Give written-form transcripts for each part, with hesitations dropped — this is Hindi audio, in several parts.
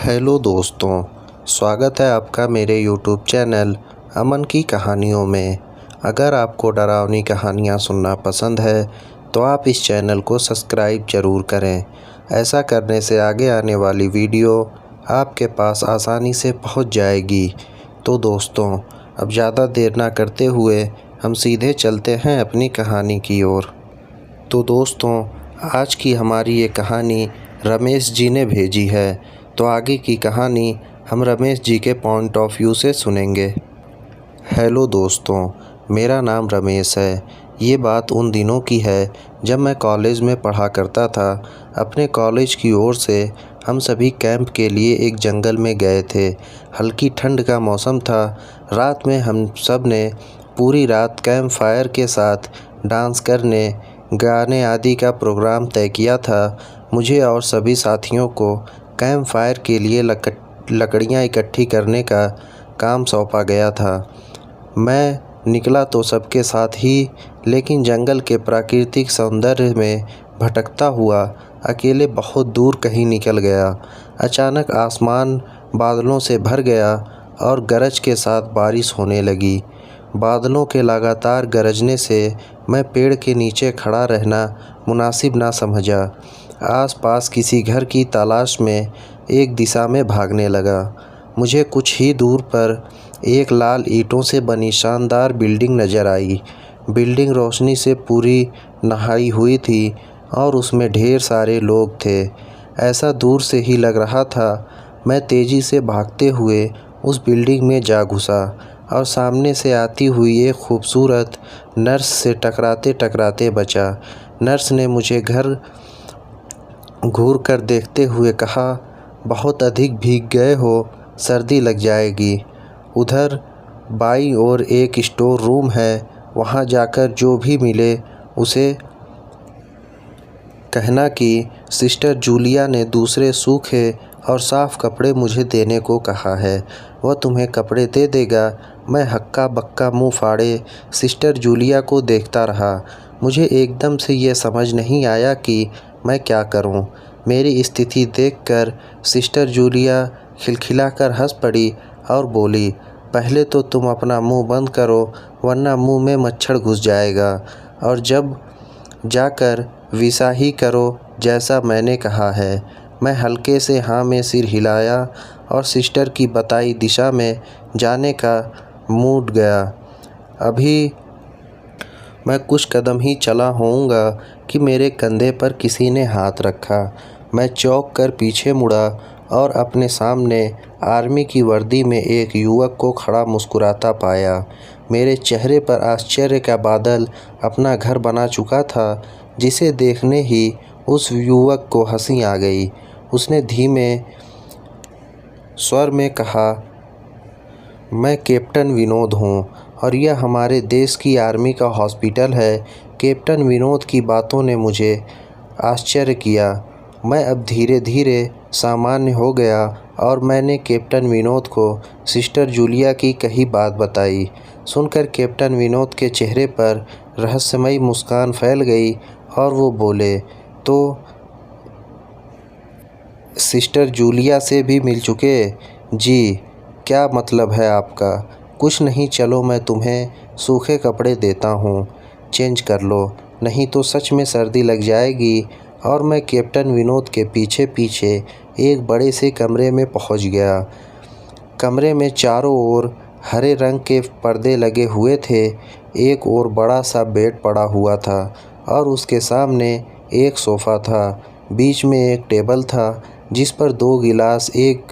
हेलो दोस्तों, स्वागत है आपका मेरे यूट्यूब चैनल अमन की कहानियों में। अगर आपको डरावनी कहानियाँ सुनना पसंद है तो आप इस चैनल को सब्सक्राइब ज़रूर करें। ऐसा करने से आगे आने वाली वीडियो आपके पास आसानी से पहुंच जाएगी। तो दोस्तों, अब ज़्यादा देर ना करते हुए हम सीधे चलते हैं अपनी कहानी की ओर। तो दोस्तों, आज की हमारी ये कहानी रमेश जी ने भेजी है। तो आगे की कहानी हम रमेश जी के पॉइंट ऑफ व्यू से सुनेंगे। हेलो दोस्तों, मेरा नाम रमेश है। ये बात उन दिनों की है जब मैं कॉलेज में पढ़ा करता था। अपने कॉलेज की ओर से हम सभी कैंप के लिए एक जंगल में गए थे। हल्की ठंड का मौसम था। रात में हम सब ने पूरी रात कैंप फायर के साथ डांस करने, गाने आदि का प्रोग्राम तय किया था। मुझे और सभी साथियों को कैंप फायर के लिए लकड़ियाँ इकट्ठी करने का काम सौंपा गया था। मैं निकला तो सबके साथ ही, लेकिन जंगल के प्राकृतिक सौंदर्य में भटकता हुआ अकेले बहुत दूर कहीं निकल गया। अचानक आसमान बादलों से भर गया और गरज के साथ बारिश होने लगी। बादलों के लगातार गरजने से मैं पेड़ के नीचे खड़ा रहना मुनासिब ना समझा। आसपास किसी घर की तलाश में एक दिशा में भागने लगा। मुझे कुछ ही दूर पर एक लाल ईंटों से बनी शानदार बिल्डिंग नज़र आई। बिल्डिंग रोशनी से पूरी नहाई हुई थी और उसमें ढेर सारे लोग थे। ऐसा दूर से ही लग रहा था। मैं तेज़ी से भागते हुए उस बिल्डिंग में जा घुसा और सामने से आती हुई एक खूबसूरत नर्स से टकराते टकराते बचा। नर्स ने मुझे घर घूर कर देखते हुए कहा, बहुत अधिक भीग गए हो, सर्दी लग जाएगी। उधर बाईं ओर एक स्टोर रूम है, वहाँ जाकर जो भी मिले उसे कहना कि सिस्टर जूलिया ने दूसरे सूखे और साफ़ कपड़े मुझे देने को कहा है। वह तुम्हें कपड़े दे देगा। मैं हक्का बक्का मुंह फाड़े सिस्टर जूलिया को देखता रहा। मुझे एकदम से यह समझ नहीं आया कि मैं क्या करूं। मेरी स्थिति देखकर सिस्टर जूलिया खिलखिलाकर हंस पड़ी और बोली, पहले तो तुम अपना मुंह बंद करो, वरना मुंह में मच्छर घुस जाएगा, और जब जाकर वैसा ही करो जैसा मैंने कहा है। मैं हल्के से हाँ में सिर हिलाया और सिस्टर की बताई दिशा में जाने का मूड गया। अभी मैं कुछ कदम ही चला होऊंगा कि मेरे कंधे पर किसी ने हाथ रखा। मैं चौंक कर पीछे मुड़ा और अपने सामने आर्मी की वर्दी में एक युवक को खड़ा मुस्कुराता पाया। मेरे चेहरे पर आश्चर्य का बादल अपना घर बना चुका था, जिसे देखने ही उस युवक को हंसी आ गई। उसने धीमे स्वर में कहा, मैं कैप्टन विनोद हूँ और यह हमारे देश की आर्मी का हॉस्पिटल है। कैप्टन विनोद की बातों ने मुझे आश्चर्य किया। मैं अब धीरे धीरे सामान्य हो गया और मैंने कैप्टन विनोद को सिस्टर जूलिया की कही बात बताई। सुनकर कैप्टन विनोद के चेहरे पर रहस्यमयी मुस्कान फैल गई और वो बोले, तो सिस्टर जूलिया से भी मिल चुके? जी, क्या मतलब है आपका? कुछ नहीं, चलो मैं तुम्हें सूखे कपड़े देता हूँ, चेंज कर लो, नहीं तो सच में सर्दी लग जाएगी। और मैं कैप्टन विनोद के पीछे पीछे एक बड़े से कमरे में पहुँच गया। कमरे में चारों ओर हरे रंग के पर्दे लगे हुए थे। एक और बड़ा सा बेड पड़ा हुआ था और उसके सामने एक सोफ़ा था। बीच में एक टेबल था जिस पर 2 गिलास, एक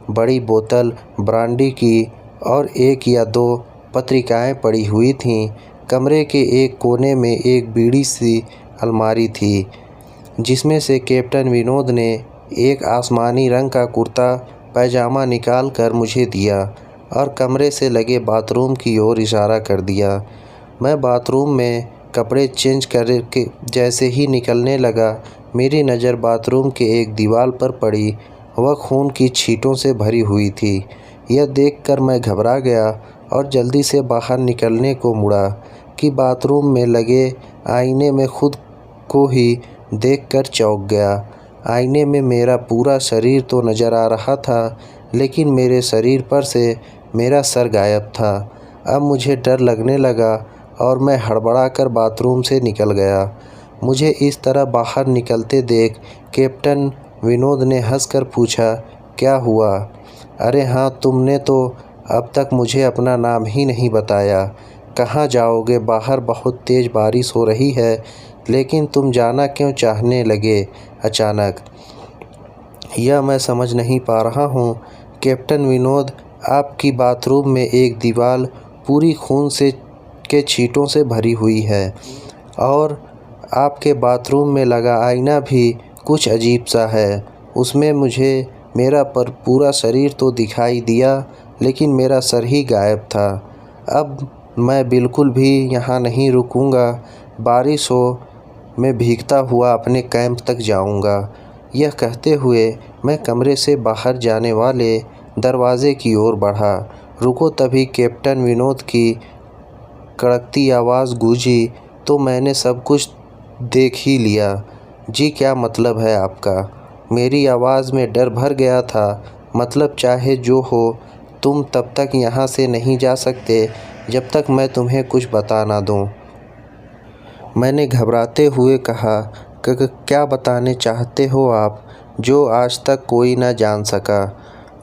बड़ी बोतल ब्रांडी की और 1 या 2 पत्रिकाएं पड़ी हुई थीं। कमरे के एक कोने में एक बीड़ी सी अलमारी थी, जिसमें से कैप्टन विनोद ने एक आसमानी रंग का कुर्ता पैजामा निकाल कर मुझे दिया और कमरे से लगे बाथरूम की ओर इशारा कर दिया। मैं बाथरूम में कपड़े चेंज करके जैसे ही निकलने लगा, मेरी नज़र बाथरूम के एक दीवार पर पड़ी। वह खून की छींटों से भरी हुई थी। यह देखकर मैं घबरा गया और जल्दी से बाहर निकलने को मुड़ा कि बाथरूम में लगे आईने में खुद को ही देखकर चौंक गया। आईने में मेरा पूरा शरीर तो नज़र आ रहा था, लेकिन मेरे शरीर पर से मेरा सर गायब था। अब मुझे डर लगने लगा और मैं हड़बड़ाकर बाथरूम से निकल गया। मुझे इस तरह बाहर निकलते देख कैप्टन विनोद ने हंसकर पूछा, क्या हुआ? अरे हाँ, तुमने तो अब तक मुझे अपना नाम ही नहीं बताया। कहाँ जाओगे? बाहर बहुत तेज़ बारिश हो रही है, लेकिन तुम जाना क्यों चाहने लगे अचानक? यह मैं समझ नहीं पा रहा हूँ कैप्टन विनोद। आपकी बाथरूम में एक दीवार पूरी खून से के छींटों से भरी हुई है और आपके बाथरूम में लगा आईना भी कुछ अजीब सा है। उसमें मुझे मेरा पूरा शरीर तो दिखाई दिया, लेकिन मेरा सर ही गायब था। अब मैं बिल्कुल भी यहाँ नहीं रुकूँगा। बारिश हो, मैं भीगता हुआ अपने कैंप तक जाऊँगा। यह कहते हुए मैं कमरे से बाहर जाने वाले दरवाज़े की ओर बढ़ा। रुको, तभी कैप्टन विनोद की कड़कती आवाज़ गूंजी, तो मैंने सब कुछ देख ही लिया। जी, क्या मतलब है आपका? मेरी आवाज़ में डर भर गया था। मतलब चाहे जो हो, तुम तब तक यहाँ से नहीं जा सकते जब तक मैं तुम्हें कुछ बता ना दूँ। मैंने घबराते हुए कहा, क्या बताने चाहते हो आप, जो आज तक कोई ना जान सका?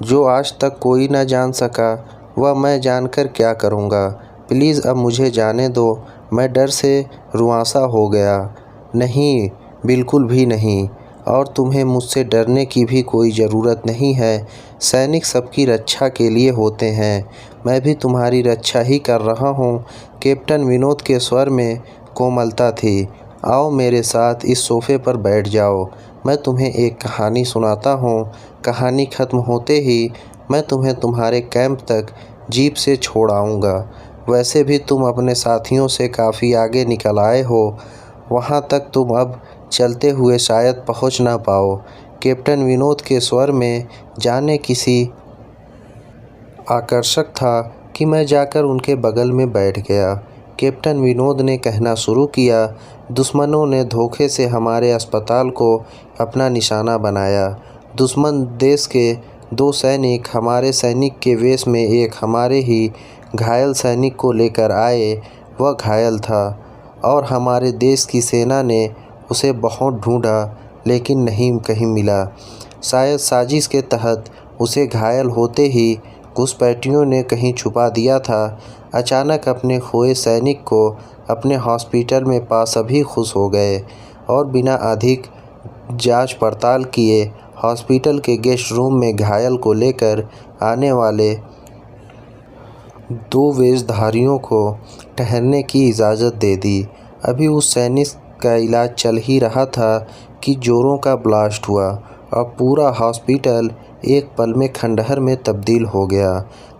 जो आज तक कोई ना जान सका, वह मैं जानकर क्या करूँगा? प्लीज़ अब मुझे जाने दो। मैं डर से रुआँसा हो गया। नहीं, बिल्कुल भी नहीं, और तुम्हें मुझसे डरने की भी कोई ज़रूरत नहीं है। सैनिक सबकी रक्षा के लिए होते हैं। मैं भी तुम्हारी रक्षा ही कर रहा हूँ। कैप्टन विनोद के स्वर में कोमलता थी। आओ मेरे साथ इस सोफ़े पर बैठ जाओ। मैं तुम्हें एक कहानी सुनाता हूँ। कहानी ख़त्म होते ही मैं तुम्हें तुम्हारे कैंप तक जीप से छोड़ आऊँगा। वैसे भी तुम अपने साथियों से काफ़ी आगे निकल आए हो। वहाँ तक तुम अब चलते हुए शायद पहुँच ना पाओ। कैप्टन विनोद के स्वर में जाने किसी आकर्षक था कि मैं जाकर उनके बगल में बैठ गया। कैप्टन विनोद ने कहना शुरू किया, दुश्मनों ने धोखे से हमारे अस्पताल को अपना निशाना बनाया। दुश्मन देश के 2 सैनिक हमारे सैनिक के वेश में एक हमारे ही घायल सैनिक को लेकर आए। वह घायल था और हमारे देश की सेना ने उसे बहुत ढूंढा, लेकिन नहीं कहीं मिला। शायद साजिश के तहत उसे घायल होते ही घुसपैठियों ने कहीं छुपा दिया था। अचानक अपने खोए सैनिक को अपने हॉस्पिटल में पा सभी खुश हो गए और बिना अधिक जांच पड़ताल किए हॉस्पिटल के गेस्ट रूम में घायल को लेकर आने वाले 2 वेशधारियों को ठहरने की इजाज़त दे दी। अभी उस सैनिक का इलाज चल ही रहा था कि जोरों का ब्लास्ट हुआ और पूरा हॉस्पिटल एक पल में खंडहर में तब्दील हो गया।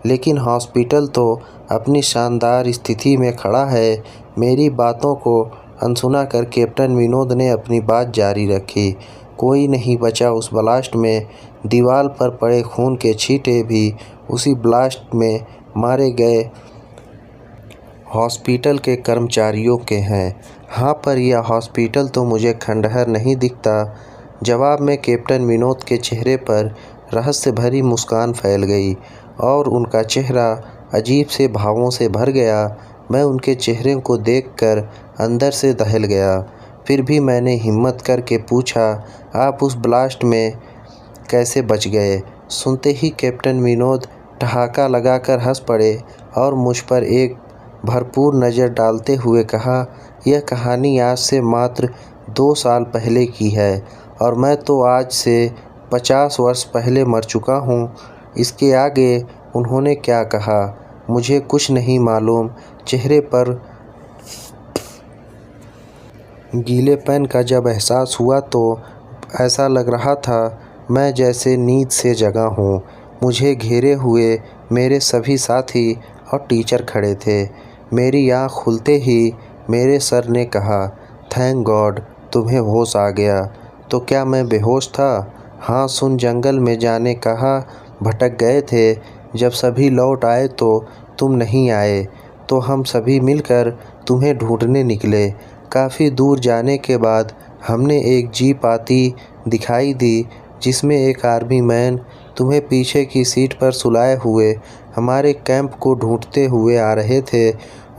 लेकिन हॉस्पिटल तो अपनी शानदार स्थिति में खड़ा है। मेरी बातों को अनसुना कर कैप्टन विनोद ने अपनी बात जारी रखी। कोई नहीं बचा उस ब्लास्ट में। दीवार पर पड़े खून के छींटे भी उसी ब्लास्ट में मारे गए हॉस्पिटल के कर्मचारियों के हैं। हाँ, पर यह हॉस्पिटल तो मुझे खंडहर नहीं दिखता। जवाब में कैप्टन विनोद के चेहरे पर रहस्य भरी मुस्कान फैल गई और उनका चेहरा अजीब से भावों से भर गया। मैं उनके चेहरे को देखकर अंदर से दहल गया। फिर भी मैंने हिम्मत करके पूछा, आप उस ब्लास्ट में कैसे बच गए? सुनते ही कैप्टन विनोद ठहाका लगाकर हंस पड़े और मुझ पर एक भरपूर नज़र डालते हुए कहा, यह कहानी आज से मात्र 2 साल पहले की है और मैं तो आज से 50 वर्ष पहले मर चुका हूँ। इसके आगे उन्होंने क्या कहा मुझे कुछ नहीं मालूम। चेहरे पर गीलेपन का जब एहसास हुआ तो ऐसा लग रहा था मैं जैसे नींद से जगा हूँ। मुझे घेरे हुए मेरे सभी साथी और टीचर खड़े थे। मेरी आँख खुलते ही मेरे सर ने कहा, थैंक गॉड तुम्हें होश आ गया। तो क्या मैं बेहोश था? हाँ, सुन जंगल में जाने कहाँ भटक गए थे। जब सभी लौट आए तो तुम नहीं आए, तो हम सभी मिलकर तुम्हें ढूंढने निकले। काफ़ी दूर जाने के बाद हमने एक जीप आती दिखाई दी, जिसमें एक आर्मी मैन तुम्हें पीछे की सीट पर सुलाए हुए हमारे कैंप को ढूंढते हुए आ रहे थे।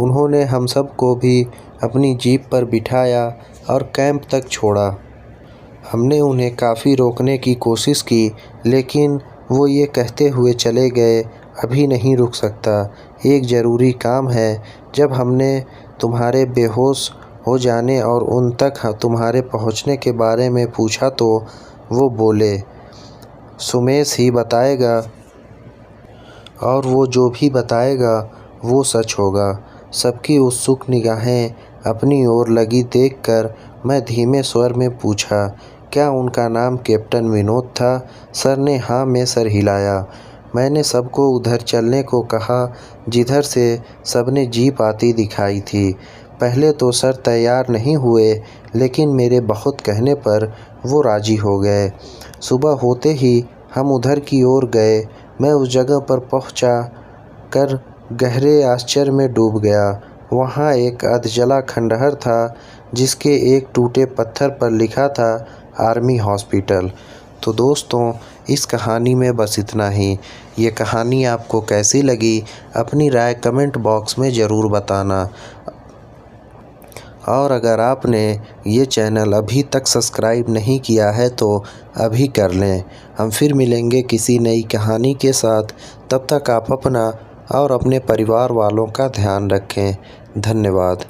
उन्होंने हम सब को भी अपनी जीप पर बिठाया और कैंप तक छोड़ा। हमने उन्हें काफ़ी रोकने की कोशिश की, लेकिन वो ये कहते हुए चले गए, अभी नहीं रुक सकता, एक ज़रूरी काम है। जब हमने तुम्हारे बेहोश हो जाने और उन तक तुम्हारे पहुंचने के बारे में पूछा तो वो बोले, सुमेश ही बताएगा और वो जो भी बताएगा वो सच होगा। सबकी उत्सुक निगाहें अपनी ओर लगी देखकर मैं धीमे स्वर में पूछा, क्या उनका नाम कैप्टन विनोद था? सर ने हाँ में सर हिलाया। मैंने सबको उधर चलने को कहा जिधर से सबने जीप आती दिखाई थी। पहले तो सर तैयार नहीं हुए, लेकिन मेरे बहुत कहने पर वो राजी हो गए। सुबह होते ही हम उधर की ओर गए। मैं उस जगह पर पहुंचा कर गहरे आश्चर्य में डूब गया। वहाँ एक अधजला खंडहर था, जिसके एक टूटे पत्थर पर लिखा था आर्मी हॉस्पिटल। तो दोस्तों, इस कहानी में बस इतना ही। ये कहानी आपको कैसी लगी, अपनी राय कमेंट बॉक्स में ज़रूर बताना। और अगर आपने ये चैनल अभी तक सब्सक्राइब नहीं किया है तो अभी कर लें। हम फिर मिलेंगे किसी नई कहानी के साथ। तब तक आप अपना और अपने परिवार वालों का ध्यान रखें। धन्यवाद।